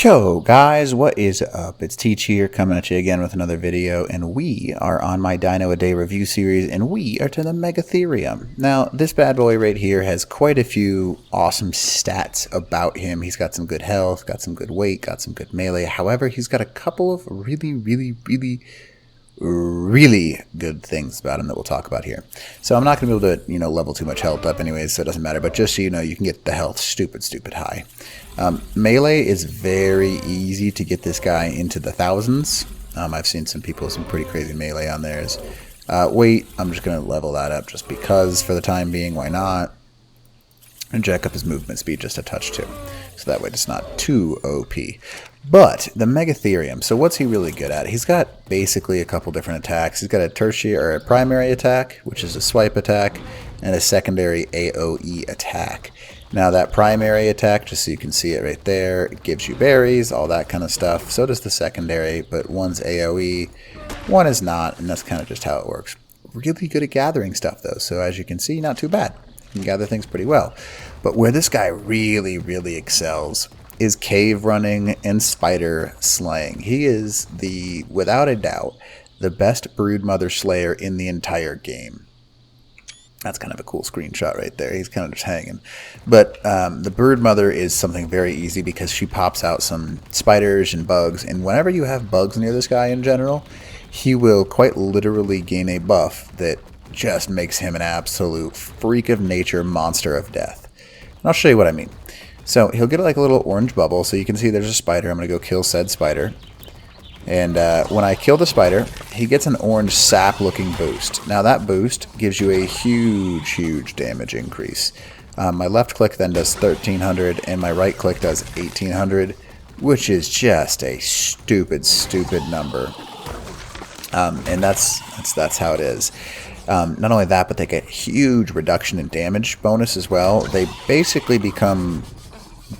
Yo guys, what is up? It's Teach here coming at you again with another video, and we are on my Dino a Day review series, and we are to the Megatherium. Now, this bad boy right here has quite a few awesome stats about him. He's got some good health, got some good weight, got some good melee. However, he's got a couple of really good things about him that we'll talk about here. So I'm not going to be able to, level too much health up anyways, so it doesn't matter. But just so you know, you can get the health stupid high. Melee is very easy to get this guy into the thousands. I've seen some people with some pretty crazy melee on theirs. Weight, I'm just going to level that up just because for the time being, why not? And jack up his movement speed just a touch too. So that way it's not too OP. But the Megatherium, so what's he really good at? He's got basically a couple different attacks. He's got a tertiary or a primary attack, which is a swipe attack, and a secondary AoE attack. Now that primary attack, just so you can see it right there, it gives you berries, all that kind of stuff. So does the secondary, but one's AoE, one is not, and that's kind of just how it works. Really good at gathering stuff though, so as you can see, not too bad. You can gather things pretty well. But where this guy really excels is cave running and spider slaying. He is without a doubt, the best Broodmother slayer in the entire game. That's kind of a cool screenshot right there. He's kind of just hanging. But the Broodmother is something very easy because she pops out some spiders and bugs. And whenever you have bugs near this guy in general, he will quite literally gain a buff that just makes him an absolute freak of nature monster of death. And I'll show you what I mean. So he'll get like a little orange bubble, so you can see there's a spider. I'm going to go kill said spider. And when I kill the spider, he gets an orange sap-looking boost. Now that boost gives you a huge damage increase. My left click then does 1300, and my right click does 1800, which is just a stupid number. And that's how it is. Not only that, but they get huge reduction in damage bonus as well. They basically become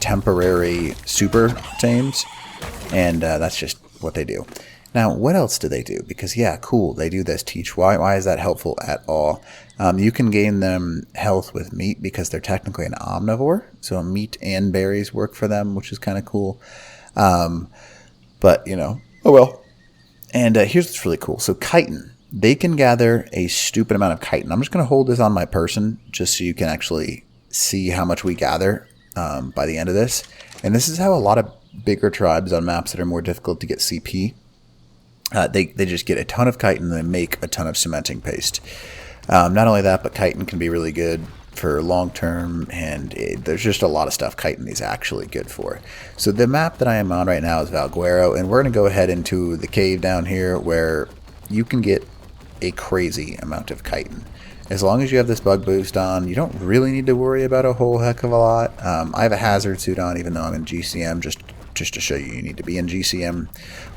temporary super tames, and that's just what they do. Now, what else do they do? Because yeah, cool, they do this. Teach. Why is that helpful at all? You can gain them health with meat because they're technically an omnivore, so meat and berries work for them, which is kind of cool. But oh well. And here's what's really cool. So chitin. They can gather a stupid amount of chitin. I'm just going to hold this on my person just so you can actually see how much we gather by the end of this. And this is how a lot of bigger tribes on maps that are more difficult to get CP, they just get a ton of chitin and they make a ton of cementing paste. Not only that, but chitin can be really good for long term, and there's just a lot of stuff chitin is actually good for. So the map that I am on right now is Valguero, and we're going to go ahead into the cave down here where you can get a crazy amount of chitin. As long as you have this bug boost on, you don't really need to worry about a whole heck of a lot. I have a hazard suit on even though I'm in GCM, just to show you need to be in GCM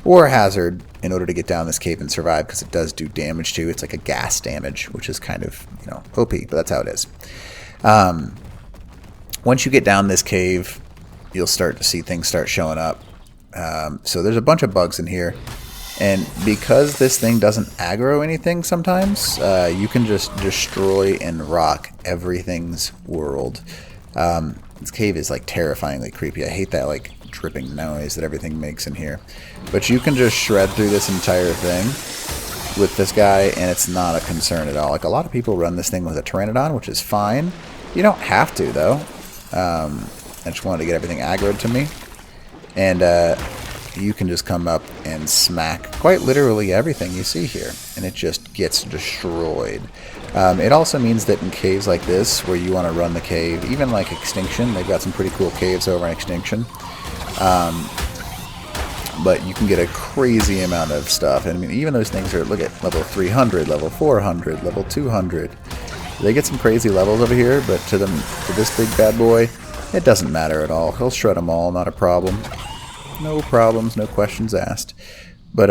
or hazard in order to get down this cave and survive, because it does do damage too. It's like a gas damage, which is kind of OP, but that's how it is. Once you get down this cave, you'll start to see things start showing up. So there's a bunch of bugs in here. And because this thing doesn't aggro anything sometimes, you can just destroy and rock everything's world. This cave is like terrifyingly creepy. I hate that like dripping noise that everything makes in here. But you can just shred through this entire thing with this guy, and it's not a concern at all. Like a lot of people run this thing with a Pteranodon, which is fine. You don't have to though. I just wanted to get everything aggroed to me. And you can just come up and smack quite literally everything you see here, and it just gets destroyed. It also means that in caves like this, where you want to run the cave, even like Extinction, they've got some pretty cool caves over in Extinction, but you can get a crazy amount of stuff. And I mean, even those things are, look at level 300, level 400, level 200. They get some crazy levels over here, but to this big bad boy, it doesn't matter at all. He'll shred them all, not a problem. No problems, no questions asked. But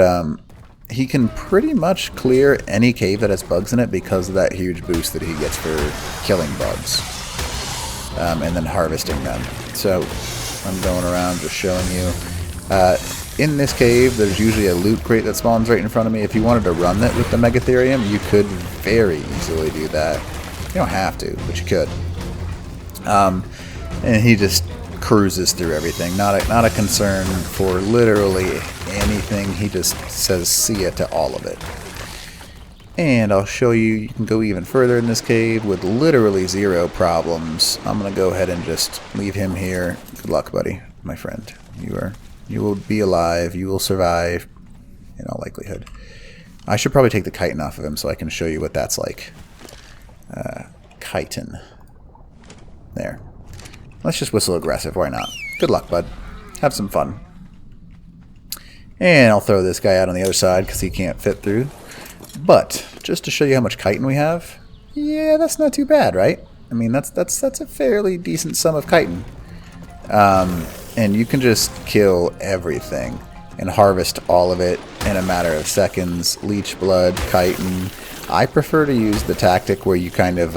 he can pretty much clear any cave that has bugs in it because of that huge boost that he gets for killing bugs and then harvesting them. So I'm going around just showing you. In this cave, there's usually a loot crate that spawns right in front of me. If you wanted to run that with the Megatherium, you could very easily do that. You don't have to, but you could. And he just cruises through everything. Not a concern for literally anything. He just says see ya to all of it. And I'll show you, you can go even further in this cave with literally zero problems. I'm going to go ahead and just leave him here. Good luck, buddy, my friend. You will be alive. You will survive in all likelihood. I should probably take the chitin off of him so I can show you what that's like. Chitin. There. Let's just whistle aggressive. Why not? Good luck, bud. Have some fun. And I'll throw this guy out on the other side because he can't fit through. But just to show you how much chitin we have, yeah, that's not too bad, right? I mean, that's a fairly decent sum of chitin. And you can just kill everything and harvest all of it in a matter of seconds. Leech blood, chitin. I prefer to use the tactic where you kind of,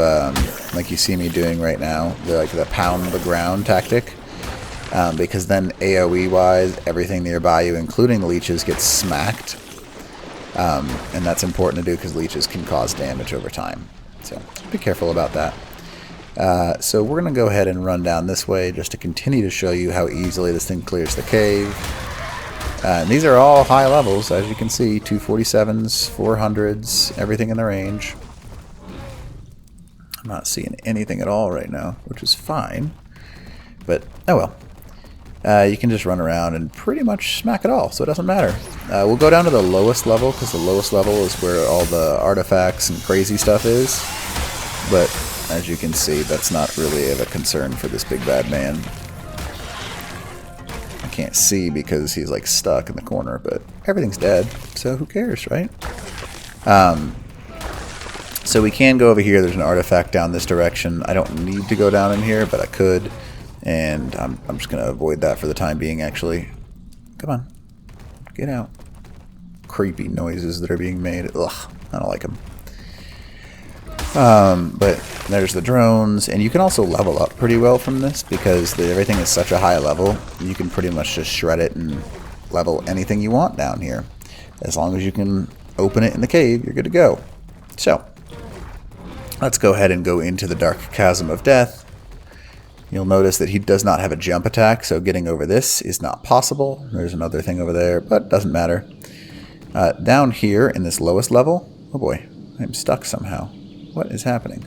like you see me doing right now, the pound the ground tactic. Because then AoE-wise, everything nearby you, including the leeches, gets smacked. And that's important to do because leeches can cause damage over time. So be careful about that. So we're going to go ahead and run down this way just to continue to show you how easily this thing clears the cave. And these are all high levels, as you can see. 247s, 400s, everything in the range. I'm not seeing anything at all right now, which is fine. But, oh well. You can just run around and pretty much smack it all, so it doesn't matter. We'll go down to the lowest level, because the lowest level is where all the artifacts and crazy stuff is. But, as you can see, that's not really of a concern for this big bad man. I can't see because he's like stuck in the corner, but everything's dead, so who cares, right? So we can go over here. There's an artifact down this direction. I don't need to go down in here, but I could. And I'm just going to avoid that for the time being, actually. Come on. Get out. Creepy noises that are being made. Ugh, I don't like them. But there's the drones. And you can also level up pretty well from this because everything is such a high level. You can pretty much just shred it and level anything you want down here. As long as you can open it in the cave, you're good to go. So, let's go ahead and go into the Dark Chasm of Death. You'll notice that he does not have a jump attack, so getting over this is not possible. There's another thing over there, but doesn't matter. Down here in this lowest level, oh boy, I'm stuck somehow. What is happening?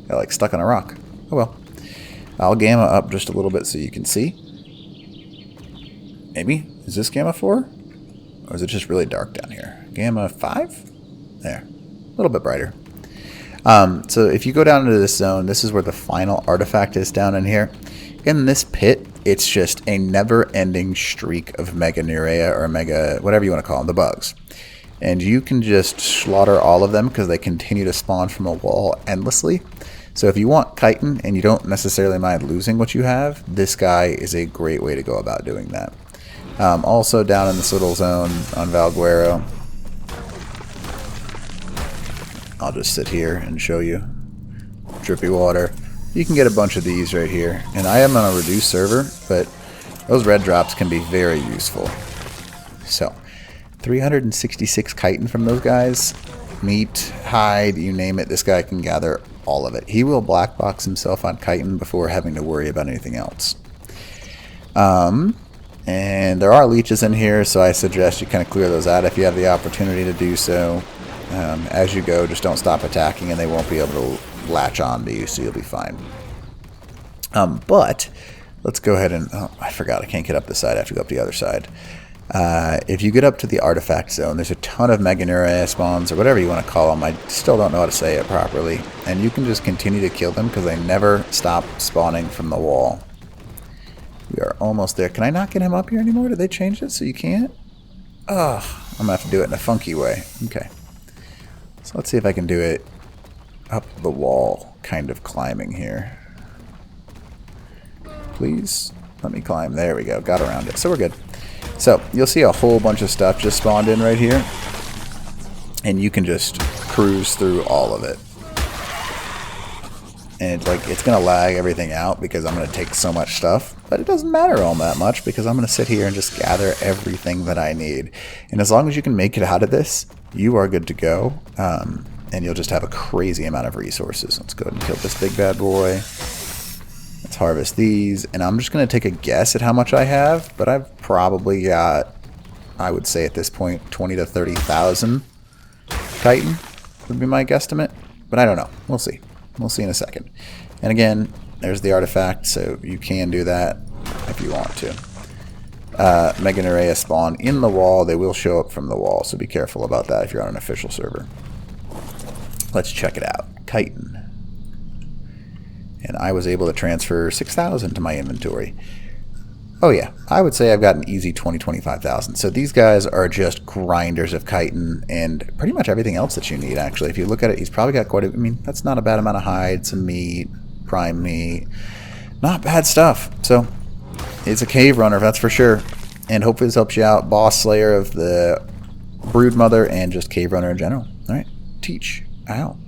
Got like stuck on a rock. Oh well. I'll gamma up just a little bit so you can see. Maybe? Is this gamma 4? Or is it just really dark down here? Gamma 5? There. A little bit brighter. So if you go down into this zone, this is where the final artifact is down in here. In this pit, it's just a never-ending streak of Megatherium or mega, whatever you want to call them, the bugs. And you can just slaughter all of them because they continue to spawn from a wall endlessly. So if you want chitin and you don't necessarily mind losing what you have, this guy is a great way to go about doing that. Also down in this little zone on Valguero, I'll just sit here and show you. Drippy water. You can get a bunch of these right here. And I am on a reduced server, but those red drops can be very useful. So, 366 chitin from those guys. Meat, hide, you name it, this guy can gather all of it. He will black box himself on chitin before having to worry about anything else. And there are leeches in here, so I suggest you kind of clear those out if you have the opportunity to do so. As you go, just don't stop attacking and they won't be able to latch on to you, so you'll be fine. But let's go ahead and... Oh, I forgot. I can't get up this side. I have to go up the other side. If you get up to the artifact zone, there's a ton of Megatherium spawns, or whatever you want to call them. I still don't know how to say it properly. And you can just continue to kill them because they never stop spawning from the wall. We are almost there. Can I not get him up here anymore? Did they change it so you can't? Ugh. I'm going to have to do it in a funky way. Okay. So let's see if I can do it up the wall, kind of climbing here. Please, let me climb. There we go. Got around it. So we're good. So you'll see a whole bunch of stuff just spawned in right here. And you can just cruise through all of it. And it's going to lag everything out because I'm going to take so much stuff. But it doesn't matter all that much because I'm going to sit here and just gather everything that I need. And as long as you can make it out of this, you are good to go. And you'll just have a crazy amount of resources. Let's go ahead and kill this big bad boy. Let's harvest these, and I'm just going to take a guess at how much I have, but I've probably got, I would say at this point, 20 to 30,000 chitin would be my guesstimate, but I don't know. We'll see. We'll see in a second. And again, there's the artifact, so you can do that if you want to. Megatherium spawn in the wall. They will show up from the wall, so be careful about that if you're on an official server. Let's check it out. Chitin. And I was able to transfer 6,000 to my inventory. Oh yeah, I would say I've got an easy 25,000. So these guys are just grinders of chitin and pretty much everything else that you need, actually. If you look at it, he's probably got quite a... I mean, that's not a bad amount of hide, some meat, prime meat. Not bad stuff. So, it's a cave runner, that's for sure. And hopefully this helps you out. Boss slayer of the Broodmother and just cave runner in general. Alright, teach out.